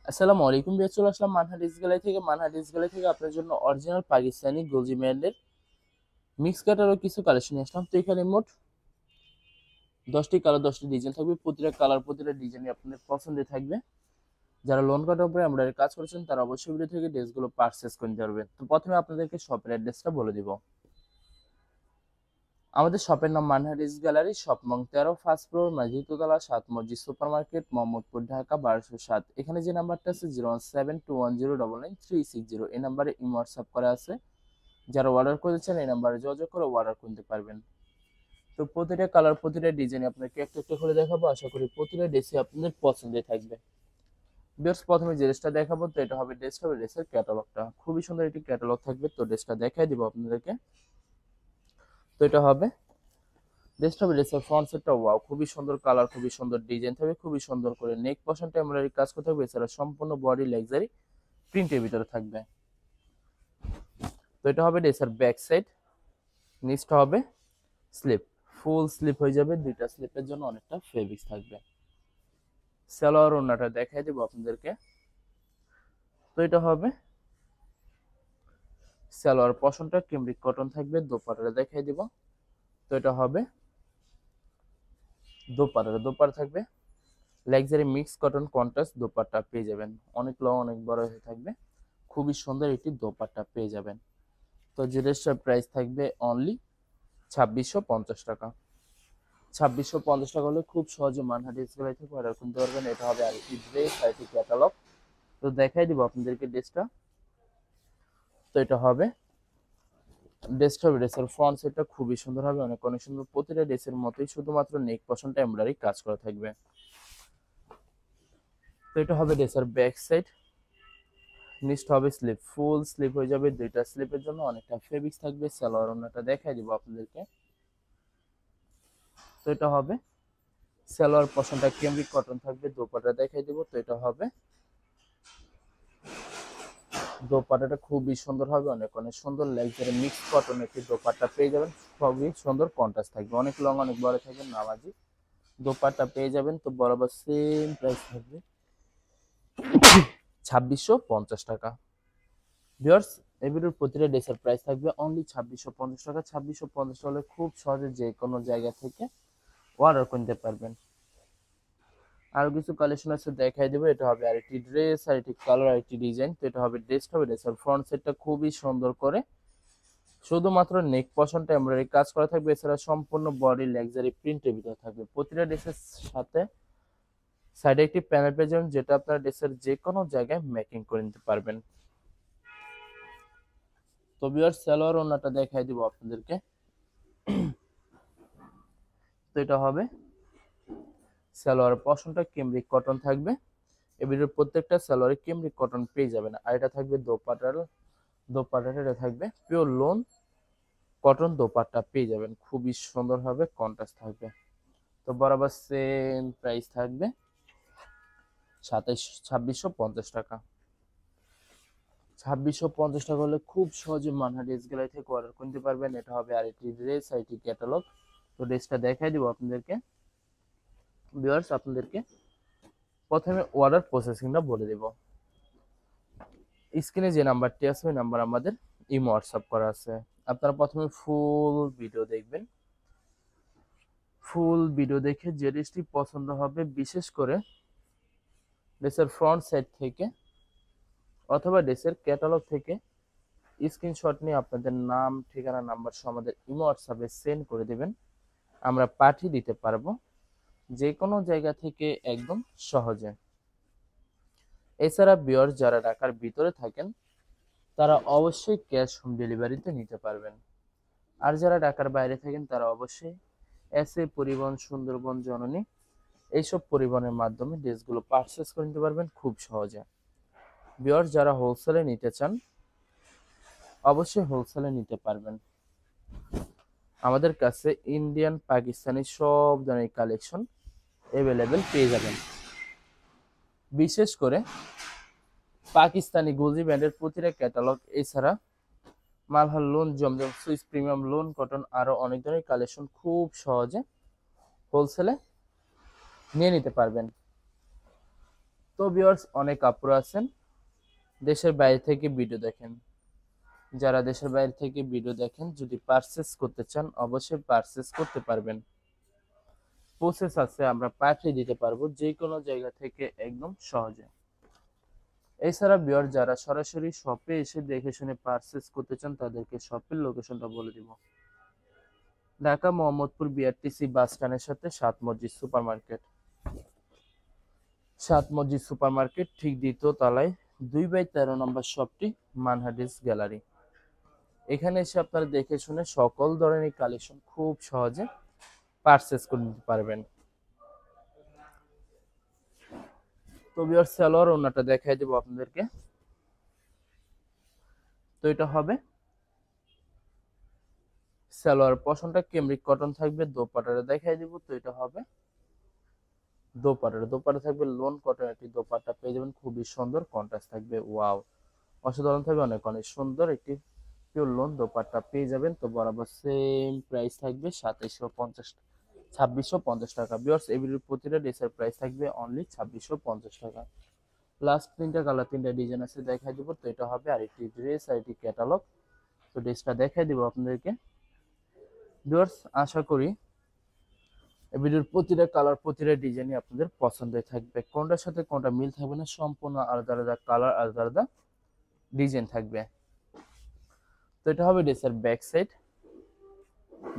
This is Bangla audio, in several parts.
আসসালামু আলাইকুম বিয়ার, চলে আসলাম মানহাট গ্যালারি থেকে আপনার জন্য অরিজিনাল পাকিস্তানি গোলজি ব্র্যান্ডের মিক্স কাটারও কিছু কালেকশন নিয়ে আসলাম। তো এখানে মোট 10টি কালার 10টি ডিজাইন থাকবে। প্রতিটা কালার প্রতিটা ডিজাইন আপনাদের পছন্দের থাকবে। যারা লোন কাটার উপরে এমব্রয়ডারি কাজ করেছেন তারা অবশ্যই ভিডিও থেকে ড্রেসগুলো পারচেস করে নিতে পারবেন। তো প্রথমে আপনাদেরকে শপের অ্যাড্রেসটা বলে দিব। আমাদের শপের নাম মানহাট গ্যালারি, শপ নং 13, ফার্স্ট ফ্লোর, মাঝিদতলা, 7 মসজিদ সুপার মার্কেট, মোহাম্মদপুর, ঢাকা 1207। এখানে যে নাম্বারটা আছে 01721099360, এই নাম্বারে ইমো হোয়াটসঅ্যাপ করা আছে। যারা অর্ডার করেছেন এই নাম্বারে যোগাযোগ করে অর্ডার করতে পারবেন। তো প্রতিটা কালার প্রতিটা ডিজাইন আপনাকে একটা একটা করে দেখাবো, আশা করি প্রতিটা ড্রেসই আপনাদের পছন্দের থাকবে। ভিউয়ার্স, প্রথমে যে ড্রেসটা দেখাবো তো এটা হবে ড্রেসের ক্যাটালগটা। খুবই সুন্দর একটি ক্যাটালগ থাকবে, তো ড্রেসটা দেখাই দিব আপনাদেরকে। তো এটা হবে ড্রেসের ফ্রন্ট সেটটা। ওয়াও, খুবই সুন্দর কালার, খুবই সুন্দর ডিজাইন থাকবে, খুবই সুন্দর করে নেক পশনটা এমব্রয়ডারি কাজ করতে হবে। এছাড়া সম্পূর্ণ বডি লাক্সারি প্রিন্টের ভিতরে থাকবে। তো এটা হবে ড্রেসের ব্যাক সাইড। নিচটা হবে স্লিপ, ফুল স্লিপ হয়ে যাবে, দুইটা স্লিপের জন্য অনেকটা ফেব্রিক্স থাকবে। সালোয়ার ওড়নাটা দেখাই দেবো আপনাদেরকে। তো এটা হবে সালোয়ার পশনটা ক্যামব্রিক কটন থাকবে। দোপাট্টাটা দেখাই দিব। তো এটা হবে দোপাট্টা থাকবে luxury mix cotton contrast dupatta পেয়ে যাবেন। অনেক লং অনেক বড় হয়ে থাকবে, খুবই সুন্দর একটি দোপাট্টা পেয়ে যাবেন। তো যে ড্রেসটার প্রাইস থাকবে অনলি 2650 টাকা। 2650 টাকা হলে খুব সহজে মানহাটি স্কুলে থেকে অর্ডার করতে পারবেন। এটা হবে আরেকটি ড্রেস, আরেকটি ক্যাটালগ। তো দেখাই দিব আপনাদেরকে ড্রেসটা। তো এটা হবে ড্রেসের ফ্রন্ট সেটটা খুবই সুন্দর হবে, অনেক অনেক সুন্দর। প্রতিটা ড্রেসের মতোই শুধুমাত্র নেক পশনটা এমব্রয়ডারি কাজ করা থাকবে। তো এটা হবে ড্রেসের ব্যাক সাইড। নিচটা হবে স্লিপ, ফুল স্লিপ হয়ে যাবে, দুইটা স্লিপের জন্য অনেকটা ফেব্রিক্স থাকবে। সালোয়ার ওড়নাটা দেখাই দিব আপনাদেরকে। তো এটা হবে সালোয়ার পশনটা ক্যামব্রিক কটন থাকবে। দোপাট্টা দেখাই দিব। তো এটা হবে দোপাট্টাটা খুবই সুন্দর হবে, অনেক অনেক সুন্দর লাক্সারি মিক্স কটন একটি দোপাট্টা পেয়ে যাবেন। খুবই সুন্দর কন্ট্রাস্ট থাকবে, অনেক লং অনেক বড় থাকবে, নামাজি দোপাট্টা পেয়ে যাবেন। তো বরাবর সেম প্রাইস থাকবে 2650 টাকা। ভিউয়ার্স, এই ভিডিওর প্রতিটা ড্রেসের প্রাইস থাকবে অনলি 2650 টাকা। 2650 হলে খুব সহজে যে কোনো জায়গা থেকে অর্ডার করতে পারবেন। আরো কিছু কালেকশন আছে দেখাই দেবো। এটা হবে আরেকটি ড্রেস, আরেকটি কালার, আরেকটি ডিজাইন। তো এটা হবে ড্রেসের ফ্রন্ট সেটটা খুবই সুন্দর করে শুধুমাত্র নেক পশনটা এমব্রয়ডারি কাজ করা থাকবে। এছাড়া সম্পূর্ণ বডি লাক্সারি প্রিন্টের ভিতরে থাকবে। প্রতিটা ড্রেসের সাথে সাইডে একটি প্যানেল পেয়ে যাবেন, যেটা আপনার ড্রেসের যে কোনো জায়গায় মেকিং করে নিতে পারবেন। তো ভিউয়ার্স, সালোয়ার ওড়নাটা দেখাই দিব আপনাদেরকে। তো এটা হবে সালোয়ার পশনটা ক্যামব্রিক কটন থাকবে। এই ভিডিওর প্রত্যেকটা সালোয়ারে ক্যামব্রিক কটন পেয়ে যাবেন। আর এটা থাকবে দোপাট্টাটা এটা থাকবে পিওর লোন কটন দোপাট্টা পেয়ে যাবেন, খুবই সুন্দর হবে, কন্ট্রাস্ট থাকবে। তো বরাবর সেম প্রাইস থাকবে 2650 টাকা। 2650 টাকা হলে খুব সহজে মানহাটি গ্যালারি থেকে অর্ডার করতে পারবেন। এটা হবে আরেকটি ড্রেস, আরেকটি ক্যাটালগ। তো ড্রেসটা দেখাই দিব আপনাদেরকে। ভিউয়ার্স, আপনাদেরকে প্রথমে অর্ডার প্রসেসিংটা বলে দেব। স্ক্রিনে যে নাম্বারটি আছে ওই নাম্বার আমাদের ইমো হোয়াটসঅ্যাপ করা আছে। আপনারা প্রথমে ফুল ভিডিও দেখবেন। ফুল ভিডিও দেখে যে ড্রেসটি পছন্দ হবে, বিশেষ করে ড্রেসের ফ্রন্ট সাইড থেকে অথবা ড্রেসের ক্যাটালগ থেকে স্ক্রিনশট নিয়ে আপনাদের নাম, ঠিকানা, নাম্বার সহ আমাদের ইমো হোয়াটসঅ্যাপে সেন্ড করে দেবেন। আমরা পাঠিয়ে দিতে পারবো যে কোনো জায়গা থেকে একদম সহজে। এছাড়া ভিউয়ার্স, যারা ঢাকার ভিতরে থাকেন তারা অবশ্যই ক্যাশ হোম ডেলিভারিতে নিতে পারবেন। আর যারা ঢাকার বাইরে থাকেন তারা অবশ্যই এসএ পরিবহন, সুন্দরবন, জননী এইসব পরিবহনের মাধ্যমে ড্রেসগুলো পারচেস করে নিতে পারবেন খুব সহজে। ভিউয়ার্স, যারা হোলসেলে নিতে চান অবশ্যই হোলসেলে নিতে পারবেন। আমাদের কাছে ইন্ডিয়ান পাকিস্তানি সব ধরনের কালেকশন অ্যাভেলেবেল পেয়ে যাবেন। বিশেষ করে পাকিস্তানি গোলজি ব্র্যান্ডের প্রতিটা ক্যাটালগ, এছাড়া মালহার লোন, জমজম, সুইস প্রিমিয়াম লোন কটন, আরো অনেক ধরনের কালেকশন খুব সহজে হোলসেলে নিয়ে নিতে পারবেন। তো ভিউয়ার্স, অনেক আপুরা আছেন দেশের বাইরে থেকে ভিডিও দেখেন। যারা দেশের বাইরে থেকে ভিডিও দেখেন, যদি পারচেস করতে চান অবশ্যই পারচেস করতে পারবেন। প্রসেস আছে, আমরা পাঠিয়ে দিতে পারবো যে কোনো জায়গা থেকে একদম সহজে। এছাড়া ভিউয়ার, যারা সরাসরি শপে এসে দেখে শুনে পারচেস করতে চান তাদেরকে শপের লোকেশনটা বলে দিব। ঢাকা মোহাম্মদপুর বিআরটিসি বাস স্ট্যান্ডের সাথে সাত মসজিদ সুপার মার্কেট। সাত মসজিদ সুপার মার্কেট ঠিক দ্বিতীয় তলায় 2/13 নম্বর শপটি মানহাডিস গ্যালারি। এখানে এসে আপনারা দেখে শুনে সকল ধরনের কালেকশন খুব সহজে পারচেস করে নিতে পারবেন। তো ভিউয়ার, সালোয়ার ওন্নাটা দেখাই দেব আপনাদেরকে। তো এটা হবে সালোয়ার পশনটা কেমব্রিক কটন থাকবে, দোপাট্টাটা দেখাই দিব। তো এটা হবে দোপাট্টা থাকবে লোন কটন একটি দোপাট্টা পেয়ে যাবেন, খুবই সুন্দর কন্ট্রাস্ট থাকবে। ওয়াও, অসাধারণ থাকবে, অনেক অনেক সুন্দর একটি পিওর লোন দোপাট্টা পেয়ে যাবেন। তো বরাবর সেম প্রাইস থাকবে 2650 টাকা। ভিউয়ার্স, এগুলির প্রতিটা ড্রেসের প্রাইস থাকবে অনলি 2650 টাকা। লাস্ট তিনটা কালার, তিনটা ডিজাইন আছে, দেখাই দিব। তো এটা হবে আরেকটি ড্রেস, আরেকটি ক্যাটালগ। তো ড্রেসটা দেখাই দিব আপনাদেরকে। ভিউয়ার্স, আশা করি এই ভিডিওর প্রতিটা কালার, প্রতিটা ডিজাইনই আপনাদের পছন্দের থাকবে। কোনটার সাথে কোনটা মিল থাকবে না, সম্পূর্ণ আলাদা আলাদা কালার, আলাদা আলাদা ডিজাইন থাকবে। তো এটা হবে ড্রেসের ব্যাক সাইড,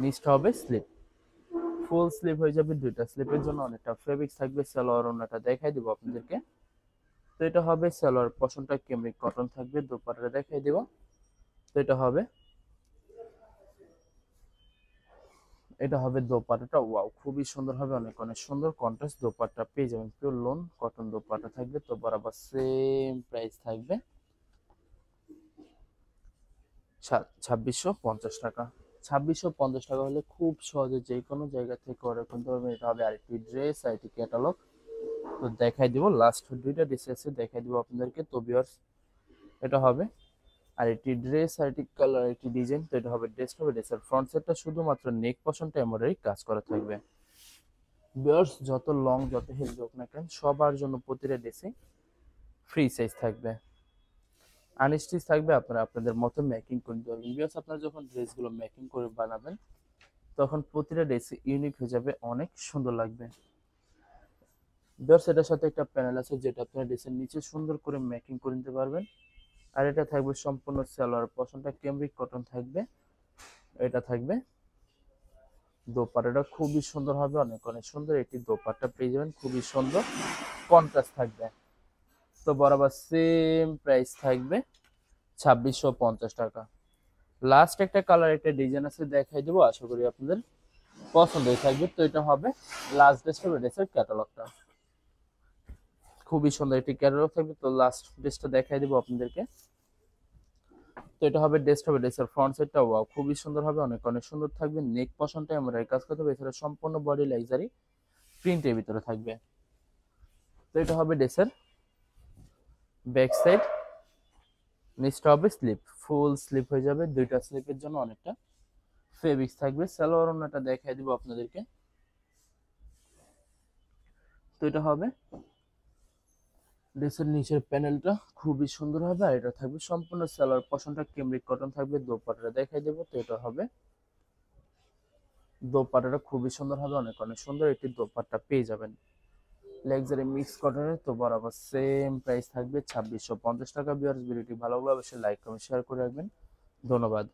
নিচটা হবে স্লিপ, ফুল স্লিপ হয়ে যাবে। দুইটা স্লিপের জন্য অনেকটা ফেব্রিক্স থাকবে। সালোয়ার ওন্নাটা দেখাই দিব আপনাদেরকে। তো এটা হবে সালোয়ার পশনটা কেমব্রিক কটন থাকবে, দোপাট্টাটা দেখাই দিব। তো এটা হবে দোপাট্টাটা। ওয়াও, খুবই সুন্দর হবে, অনেক অনেক সুন্দর কন্ট্রাস্ট দোপাট্টা পেয়ে যাবেন। পিওর লোন কটন দোপাট্টা থাকবে। তো বরাবর সেম প্রাইস থাকবে 2650 টাকা। 2650 টাকা হলে খুব সহজে যে কোনো জায়গা থেকে অর্ডার করতে পারবেন। এটা হবে আরেকটি ড্রেস, আরেকটি ক্যাটালগ। তো দেখাই দিব, লাস্ট দুইটা ড্রেস আছে, দেখাই দিব আপনাদেরকে। তো ভিউয়ার্স, এটা হবে আরেকটি ড্রেস, আরেকটি কালার, আরেকটি ডিজাইন। তো এটা হবে ড্রেসটা হবে ড্রেসের ফ্রন্ট সাইডটা শুধুমাত্র নেক পশনটা এমব্রয়ডারি কাজ করা থাকবে। ভিউয়ার্স, যত লং যত হেলদি হোক না কেন, সবার জন্য প্রতিটা ড্রেসে ফ্রি সাইজ থাকবে, আনস্টিচ থাকবে। আপনারা আপনাদের মতো মেকিং করে দিতে পারবেন। ভিউয়ার্স, আপনারা যখন ড্রেসগুলো মেকিং করে বানাবেন তখন প্রতিটা ড্রেস ইউনিক হয়ে যাবে, অনেক সুন্দর লাগবে। ভিউয়ার্স, এটার সাথে একটা প্যানেল আছে যেটা আপনারা ড্রেসের নিচে সুন্দর করে মেকিং করে নিতে পারবেন। আর এটা থাকবে সম্পূর্ণ সালোয়ার পশনটা কেমব্রিক কটন থাকবে। এটা থাকবে দোপাট্টাটা, খুবই সুন্দর হবে, অনেক অনেক সুন্দর একটি দোপাট্টা পেয়ে যাবেন, খুবই সুন্দর কন্ট্রাস্ট থাকবে। তো বরাবর সেম প্রাইস থাকবে 2650 টাকা। লাস্ট একটা কালার, একটা ডিজাইন আছে, দেখাই দেবো, আশা করি আপনাদের পছন্দ হয়ে থাকবে। তো এটা হবে লাস্ট ড্রেসটা, ড্রেসের ক্যাটালগটা, খুবই সুন্দর একটি ক্যাটালগ থাকবে। তো লাস্ট ড্রেসটা দেখাই দেবো আপনাদেরকে। তো এটা হবে ড্রেসটা হবে ড্রেসের ফ্রন্ট সাইডটা। ওয়াও, খুবই সুন্দর হবে, অনেক অনেক সুন্দর থাকবে। নেক পশনটা আমরা কাজ করতে হবে, এছাড়া সম্পূর্ণ বডি লাক্সারি প্রিন্টের ভিতরে থাকবে। তো এটা হবে ড্রেসের ব্যাক সাইড, নিচটা হবে স্লিপ, ফুল স্লিপ হয়ে যাবে। দুইটা স্লিপের জন্য অনেকটা ফেব্রিক্স থাকবে। সালোয়ার ওন্নাটা দেখাই দিব আপনাদেরকে। তো এটা হবে ড্রেসের নিচের প্যানেলটা, খুবই সুন্দর হবে। আর এটা থাকবে সম্পূর্ণ সালোয়ার পশনটা কেমব্রিক কটন থাকবে। দোপাট্টাটা দেখাই দেবো। তো এটা হবে দোপাট্টাটা, খুবই সুন্দর হবে, অনেক অনেক সুন্দর একটি দোপাট্টা পেয়ে যাবেন লাক্সারি মিক্স কটনের। তো বরাবর সেম প্রাইস থাকবে 2650 টাকা। ভিউয়ার্স, ভিডিওটি ভালো লাগলে অবশ্যই লাইক কমেন্ট শেয়ার করে রাখবেন। ধন্যবাদ।